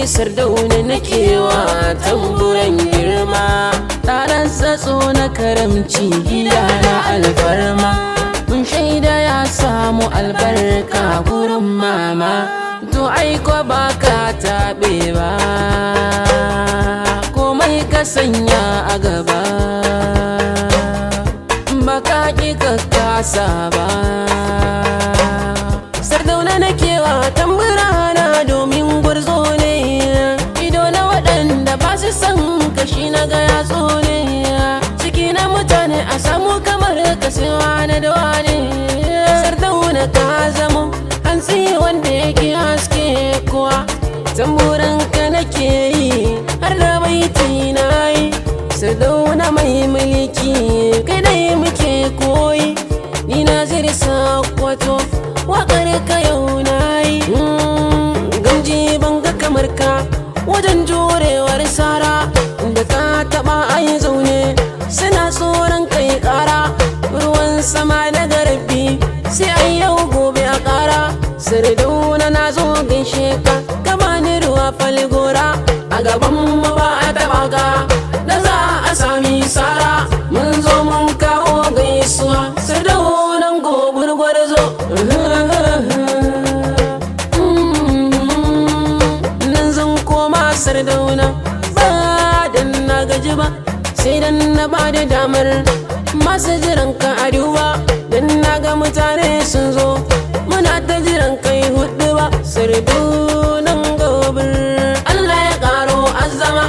Sardauna nake wa tamburan girma, taron tsatso na karamci gida na alfarma. Mun shaida ya samu albarka gurin mama, to aiko ba ka taɓe ba, komai ka sanya a gaba ba ka ƙi ka kasa ba. Sardauna nake wa tamburana domin gwarzo ne, ido na waɗanda ba su san kashi na ga yatsu ne, ciki na mutane a samu kamar kasewa na dawa ne. Sardauna ka zamo hantsi wanda yake haske kuwa, tamburanka nake yi har da baiti na yi. Sardauna mai mulki kai dai muke koyi, ni na zirsa kwato waƙar ka yau na yi. Gamji ban ga kamar ka wajen jurewar sara, da ka taɓa ayi zaune suna tsoron kai ƙara. Ruwan sama na garbi sai an yau gobe a ƙara. Sardauna na zo gaishe ka, ka bani ruwa falgora, a gaban mu ba a taɓa ka da za a sami sara. Mun zo mun kawo gaisuwa Sardaunan gobir gwarzo, nan zan koma Sardauna ba dan na gaji ba, sai dan na ba da damar masu jiran ka a duba. Dan na ga mutane sun zo muna ta jiran kai hudu ba. Sardaunan gobir Allah ya karo azama.